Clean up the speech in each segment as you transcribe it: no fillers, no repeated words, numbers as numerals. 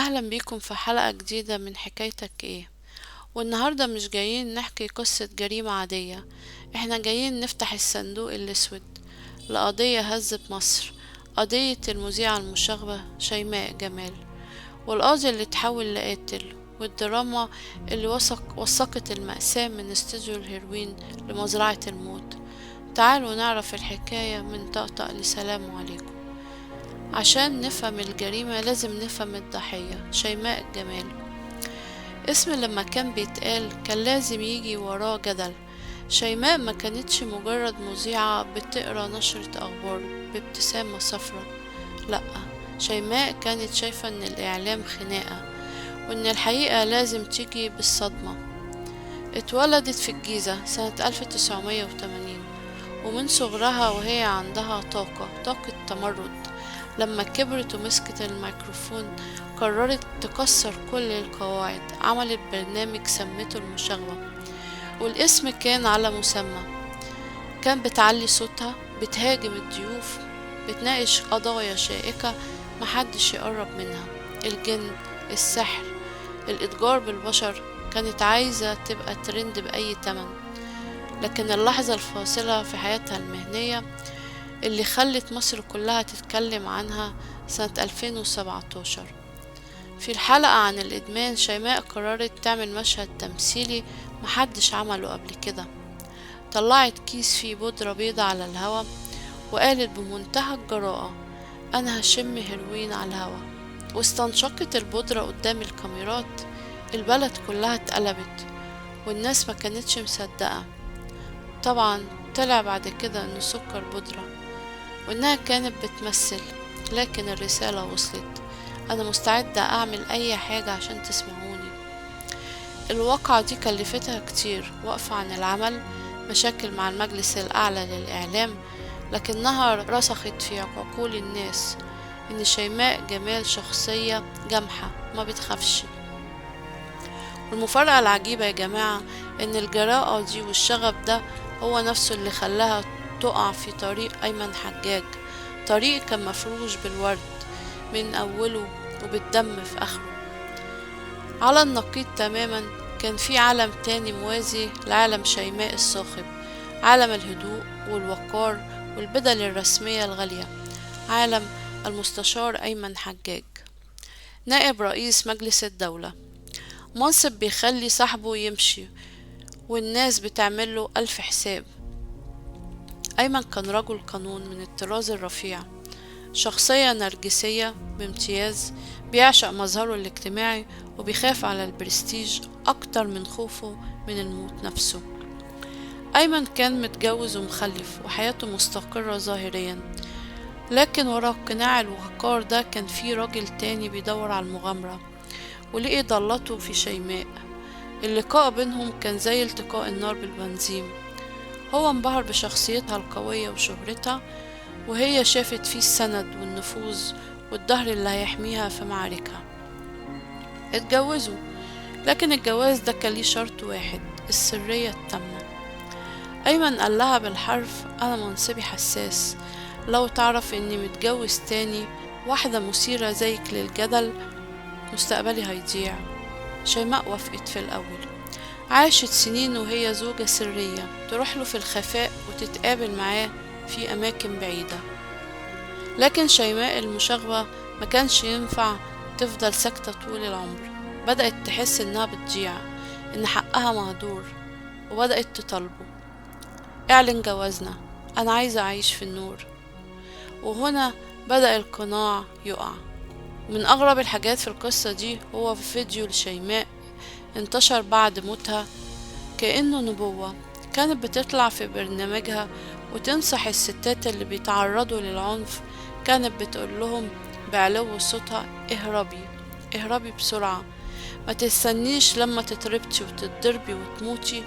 أهلا بيكم في حلقة جديدة من حكايتك ايه. والنهاردة مش جايين نحكي قصة جريمة عادية، احنا جايين نفتح الصندوق الأسود لقضية هزت مصر، قضية المذيعة المشاغبة شيماء جمال، والقاضي اللي اتحول لقاتل، والدراما اللي وثقت المأساة من استوديو الهيروين لمزرعة الموت. تعالوا نعرف الحكاية من طقطق لسلام عليكم. عشان نفهم الجريمة لازم نفهم الضحية شيماء جمال. اسم لما كان بيتقال كان لازم يجي وراه جدل. شيماء ما كانتش مجرد مذيعة بتقرا نشرة أخبار بابتسامة صفرة، لأ، شيماء كانت شايفة إن الإعلام خناقة، وإن الحقيقة لازم تيجي بالصدمة. اتولدت في الجيزة سنة 1980، ومن صغرها وهي عندها طاقة تمرد. لما كبرت ومسكت الميكروفون قررت تكسر كل القواعد، عملت برنامج سمته المشاغبة، والاسم كان على مسمى. كان بتعلي صوتها، بتهاجم الضيوف، بتناقش قضايا شائكة محدش يقرب منها: الجن، السحر، الإتجار بالبشر. كانت عايزة تبقى ترند بأي تمن. لكن اللحظة الفاصلة في حياتها المهنية اللي خلت مصر كلها تتكلم عنها سنة 2017. في الحلقة عن الإدمان شيماء قررت تعمل مشهد تمثيلي محدش عمله قبل كده. طلعت كيس فيه بودرة بيضة على الهوا وقالت بمنتهى الجراءة: أنا هشم هيروين على الهوا. واستنشقت البودرة قدام الكاميرات. البلد كلها اتقلبت والناس ما كانتش مصدقة. طبعا طلع بعد كده انه سكر بودرة وانها كانت بتمثل، لكن الرسالة وصلت: انا مستعدة اعمل اي حاجة عشان تسمعوني. الواقعة دي كلفتها كتير، وقفة عن العمل، مشاكل مع المجلس الاعلى للاعلام، لكنها رسخت في عقول الناس ان شيماء جمال شخصية جامحة ما بتخافش. والمفارقة العجيبة يا جماعة ان الجراءة دي والشغف ده هو نفسه اللي خلاها تقع في طريق أيمن حجاج، طريق كان مفروش بالورد من أوله وبالدم في آخره. على النقيض تماما كان في عالم تاني موازي لعالم شيماء الصاخب، عالم الهدوء والوقار والبدل الرسمية الغالية، عالم المستشار أيمن حجاج، نائب رئيس مجلس الدولة، منصب بيخلي صاحبه يمشي والناس بتعمله ألف حساب. أيمن كان رجل قانون من الطراز الرفيع، شخصية نرجسية بامتياز، بيعشق مظهره الاجتماعي وبيخاف على البرستيج أكتر من خوفه من الموت نفسه. أيمن كان متجوز ومخلف وحياته مستقرة ظاهريا، لكن ورا قناع الوقار ده كان في راجل تاني بيدور على المغامرة، ولقي ضلته في شيماء. اللقاء بينهم كان زي التقاء النار بالبنزين. هو انبهر بشخصيتها القوية وشهرتها، وهي شافت فيه السند والنفوذ والظهر اللي هيحميها في معاركها. اتجوزوا، لكن الجواز ده كان ليه شرط واحد: السرية التامة. أيمن قال لها بالحرف: أنا منصبي حساس، لو تعرف إني متجوز تاني واحدة مثيرة زيك للجدل مستقبلي هيضيع. شيماء وافقت في الأول، عاشت سنين وهي زوجة سرية، تروح له في الخفاء وتتقابل معاه في أماكن بعيدة. لكن شيماء المشاغبة ما كانش ينفع تفضل ساكتة طول العمر. بدأت تحس إنها بتضيع، إن حقها مهدور، وبدأت تطالبه: اعلن جوازنا، أنا عايزة أعيش في النور. وهنا بدأ القناع يقع. من أغرب الحاجات في القصة دي هو فيديو لشيماء انتشر بعد موتها كأنه نبوة. كانت بتطلع في برنامجها وتنصح الستات اللي بيتعرضوا للعنف، كانت بتقول لهم بعلو صوتها: اهربي، اهربي بسرعة، ما تستنيش لما تتربتي وتتضربي وتموتي،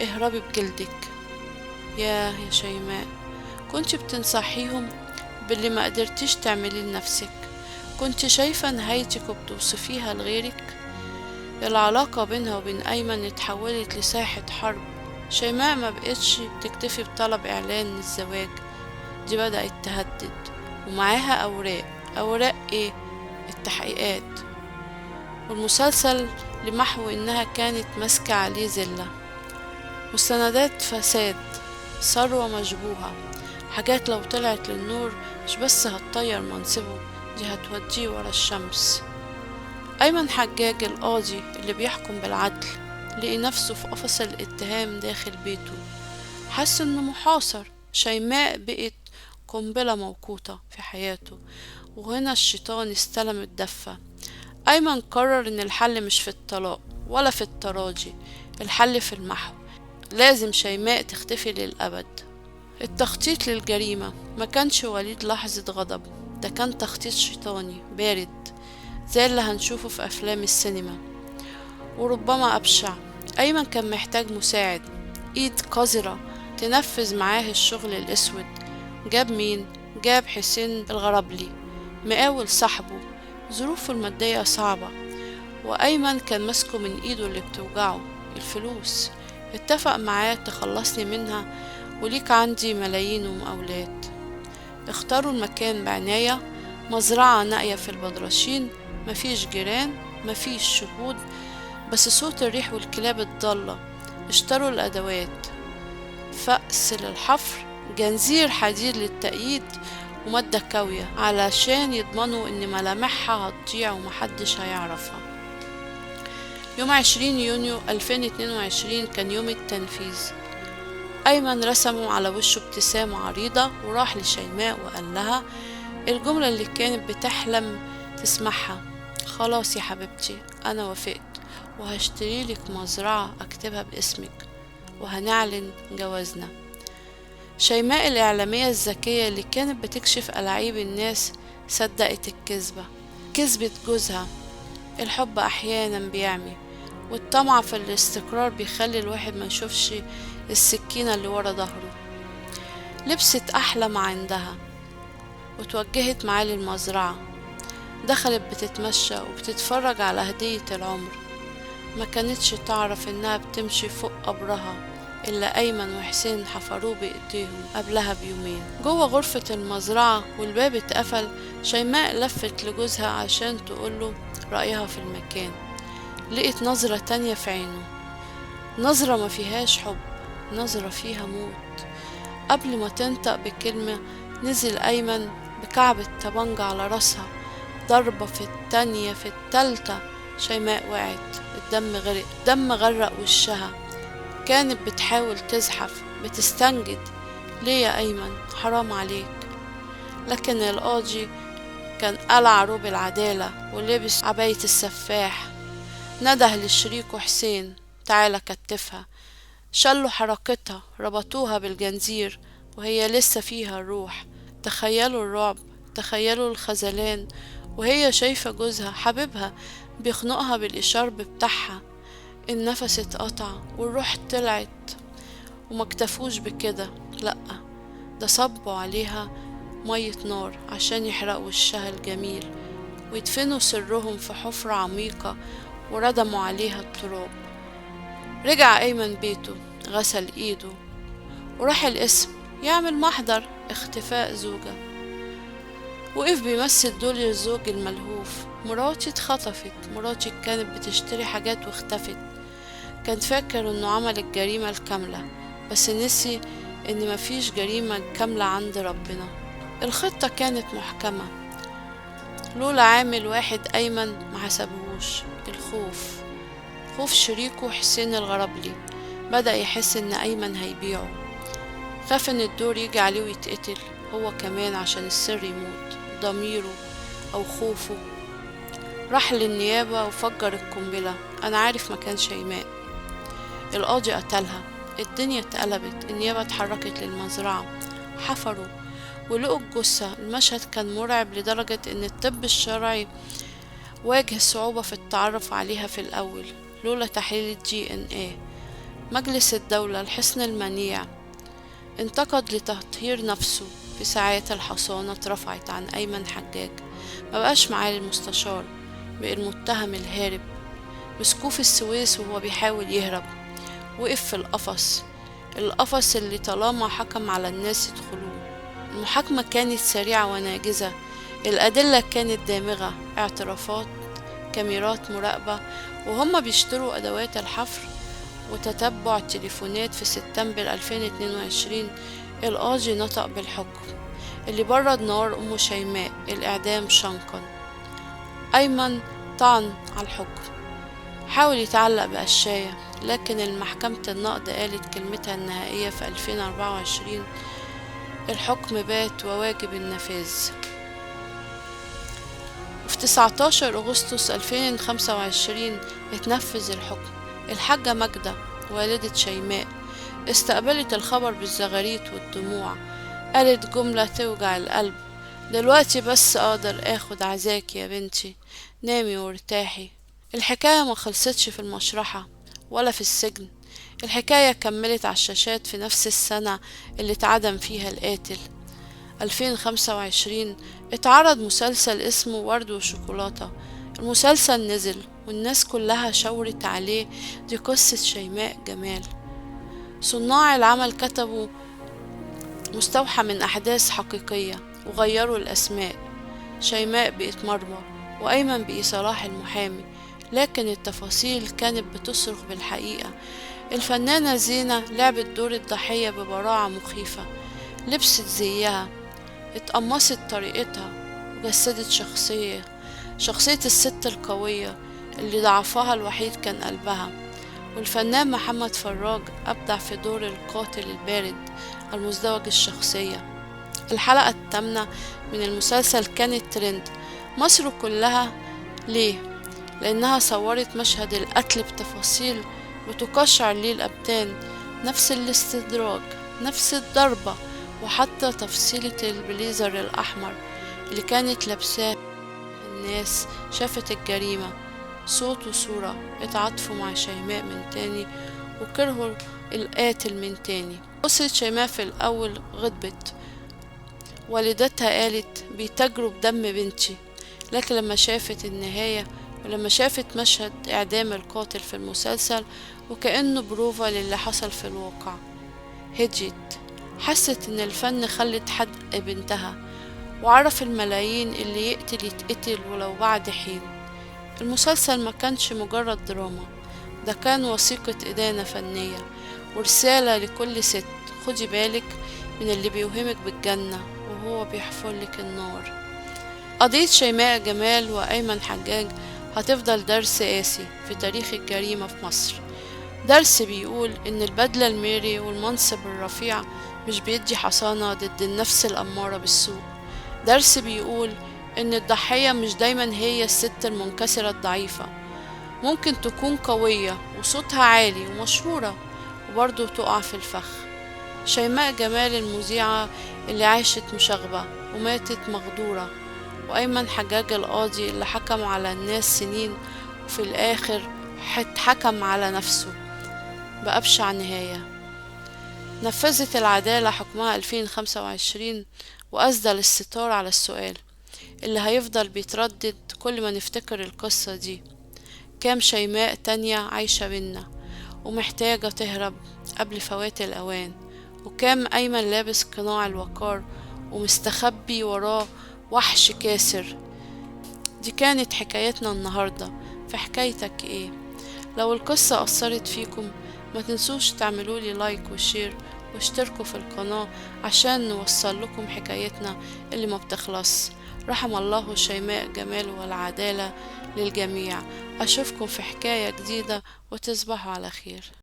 اهربي بجلدك. يا شيماء، كنت بتنصحيهم باللي ما قدرتيش تعملي لنفسك، كنت شايفة نهايتك وبتوصفيها لغيرك. العلاقة بينها وبين أيمن اتحولت لساحة حرب. شيماء ما بقتش تكتفي بطلب إعلان الزواج، دي بدأت تهدد، ومعاها أوراق. أوراق إيه؟ التحقيقات. والمسلسل لمحو إنها كانت ماسكة عليه زلة. مستندات فساد، ثروة مشبوهة، حاجات لو طلعت للنور مش بس هتطير منصبه، دي هتوديه ورا الشمس. أيمن حجاج القاضي اللي بيحكم بالعدل لقي نفسه في قفص الاتهام داخل بيته، حس إنه محاصر. شيماء بقت قنبلة موقوتة في حياته، وهنا الشيطان استلم الدفة. أيمن قرر إن الحل مش في الطلاق ولا في التراجع، الحل في المحو. لازم شيماء تختفي للأبد. التخطيط للجريمة ما كانش وليد لحظة غضب، ده كان تخطيط شيطاني بارد زي اللي هنشوفه في أفلام السينما، وربما أبشع. أيمن كان محتاج مساعد، إيد قذرة تنفذ معاه الشغل الأسود. جاب مين؟ جاب حسين الغرابلي، مقاول صاحبه. ظروفه المادية صعبة، وأيمن كان ماسكه من إيده اللي بتوجعه، الفلوس. اتفق معاه تخلصني منها وليك عندي ملايين ومقاولات. اختاروا المكان بعناية، مزرعة نائية في البدرشين، مفيش جيران، مفيش شهود، بس صوت الريح والكلاب الضالة. اشتروا الأدوات، فأس للحفر، جنزير حديد للتأييد، ومادة كاوية علشان يضمنوا ان ملامحها هتضيع ومحدش هيعرفها. يوم 20 يونيو 2022 كان يوم التنفيذ. أيمن رسمه على وشه ابتسامة عريضة وراح لشيماء وقال لها الجملة اللي كانت بتحلم تسمعها: خلاص يا حبيبتي، أنا وافقت، وهشتري لك مزرعة أكتبها باسمك، وهنعلن جوازنا. شيماء الإعلامية الذكية اللي كانت بتكشف ألاعيب الناس صدقت الكذبة، كذبت جوزها. الحب أحيانا بيعمي، والطمع في الاستقرار بيخلي الواحد ما يشوفش السكينة اللي ورا ظهره. لبست أحلم عندها وتوجهت معاه للمزرعة. دخلت بتتمشى وبتتفرج على هدية العمر. ما كانتش تعرف إنها بتمشي فوق قبرها إلا أيمن وحسين حفروه بإيديهم قبلها بيومين. جوه غرفة المزرعة والباب اتقفل، شيماء لفت لجوزها عشان تقوله رأيها في المكان. لقيت نظرة تانية في عينه، نظرة ما فيهاش حب، نظرة فيها موت. قبل ما تنطق بكلمة نزل أيمن بكعب الطبنجة على راسها، ضربة في التانية في التالتة. شيماء وقعت، الدم غرق، دم غرق وشها. كانت بتحاول تزحف، بتستنجد: ليه يا أيمن؟ حرام عليك. لكن القاضي كان قلع روب العدالة ولبس عباية السفاح. نده لشريكه حسين: تعالى كتفها. شلوا حركتها، ربطوها بالجنزير وهي لسه فيها الروح. تخيلوا الرعب، تخيلوا الخذلان وهي شايفة جوزها حبيبها بيخنقها بالإشارب بتاعها. النفس اتقطع والروح طلعت. وما اكتفوش بكده، لأ، ده صبوا عليها مية نار عشان يحرقوا وشها الجميل ويدفنوا سرهم في حفرة عميقة وردموا عليها التراب. رجع أيمن بيته، غسل إيده وراح القسم يعمل محضر اختفاء زوجة. وقف بيمثل دور الزوج الملهوف: مراتي اتخطفت، مراتي كانت بتشتري حاجات واختفت. كان فاكر انه عمل الجريمة الكاملة، بس نسي ان مفيش جريمة كاملة عند ربنا. الخطة كانت محكمة، لولا عامل واحد أيمن ما حسبهوش: الخوف. خوف شريكه حسين الغرابلي. بدأ يحس ان أيمن هيبيعه، خاف ان الدور يجي عليه ويتقتل هو كمان عشان السر يموت، ضميره أو خوفه. راح للنيابة وفجر القنبلة. أنا عارف مكان شيماء. القاضي قتلها. الدنيا اتقلبت. النيابة اتحركت للمزرعة، حفروا ولقوا الجثة. المشهد كان مرعب لدرجة ان الطب الشرعي واجه صعوبة في التعرف عليها في الأول لولا تحليل DNA. مجلس الدولة الحصن المنيع انتقد لتطهير نفسه. في ساعات الحصانة اترفعت عن أيمن حجاج، مبقاش معاه المستشار، بقى المتهم الهارب. مسكوه في السويس وهو بيحاول يهرب. وقف في القفص اللي طالما حكم على الناس يدخلوه. المحاكمة كانت سريعة وناجزة، الأدلة كانت دامغة، اعترافات كاميرات مراقبة وهم بيشتروا أدوات الحفر وتتبع التليفونات. في سبتمبر 2022 القاضي نطق بالحكم اللي برد نار أم شيماء، الإعدام شنقا. أيمن طعن على الحكم، حاول يتعلق بقشاية، لكن المحكمة النقض قالت كلمتها النهائية في 2024: الحكم بات وواجب النفاذ. وفي 19 أغسطس 2025 اتنفذ الحكم. الحاجة ماجدة والدة شيماء استقبلت الخبر بالزغاريت والدموع، قالت جملة توجع القلب: دلوقتي بس أقدر أخد عزاك يا بنتي، نامي وارتاحي. الحكاية ما خلصتش في المشرحة ولا في السجن، الحكاية كملت على الشاشات في نفس السنة اللي اتعدم فيها القاتل. 2025 اتعرض مسلسل اسمه ورد وشوكولاتة. المسلسل نزل والناس كلها شاورت عليه، دي قصة شيماء جمال. صناع العمل كتبوا مستوحى من أحداث حقيقية وغيروا الأسماء، شيماء بقت مرمى وأيمن بقي صلاح المحامي، لكن التفاصيل كانت بتصرخ بالحقيقة. الفنانة زينة لعبت دور الضحية ببراعة مخيفة، لبست زيها، اتقمصت طريقتها، وجسدت شخصية الست القوية اللي ضعفها الوحيد كان قلبها. والفنان محمد فراج أبدع في دور القاتل البارد المزدوج الشخصية. الحلقة الثامنة من المسلسل كانت ترند مصر كلها. ليه؟ لأنها صورت مشهد القتل بتفاصيل بتقشعر ليه الأبدان، نفس الاستدراج، نفس الضربة، وحتى تفصيلة البليزر الأحمر اللي كانت لابساه. الناس شافت الجريمة، صوت وصورة، اتعاطفوا مع شيماء من تاني وكرهوا القاتل من تاني. أسرة شيماء في الأول غضبت، والدتها قالت بيتاجروا بدم بنتي، لكن لما شافت النهاية ولما شافت مشهد إعدام القاتل في المسلسل وكأنه بروفا للي حصل في الواقع، هديت، حست إن الفن خلت حق بنتها، وعرف الملايين اللي يقتل يتقتل ولو بعد حين. المسلسل ما كانش مجرد دراما، ده كان وثيقة إدانة فنية ورسالة لكل ست: خدي بالك من اللي بيوهمك بالجنة وهو بيحفرلك النار. قضية شيماء جمال وأيمن حجاج هتفضل درس قاسي في تاريخ الجريمة في مصر، درس بيقول إن البدلة الميري والمنصب الرفيع مش بيدي حصانة ضد النفس الأمارة بالسوء، درس بيقول إن الضحية مش دايما هي الست المنكسرة الضعيفة، ممكن تكون قوية وصوتها عالي ومشهورة وبرضه تقع في الفخ. شيماء جمال المذيعة اللي عاشت مشاغبة وماتت مغدورة، وأيمن حجاج القاضي اللي حكم على الناس سنين وفي الآخر حكم على نفسه بأبشع نهاية. نفذت العدالة حكمها 2025 وأسدل الستار على السؤال اللي هيفضل بيتردد كل ما نفتكر القصة دي: كام شيماء تانية عايشة بينا ومحتاجة تهرب قبل فوات الأوان، وكام أيمن لابس قناع الوقار ومستخبي وراه وحش كاسر. دي كانت حكايتنا النهاردة، في حكايتك ايه؟ لو القصة أثرت فيكم ما تنسوش تعملولي لايك وشير واشتركوا في القناة عشان نوصل لكم حكايتنا اللي ما بتخلص. رحم الله شيماء جمال والعدالة للجميع. أشوفكم في حكاية جديدة وتصبحوا على خير.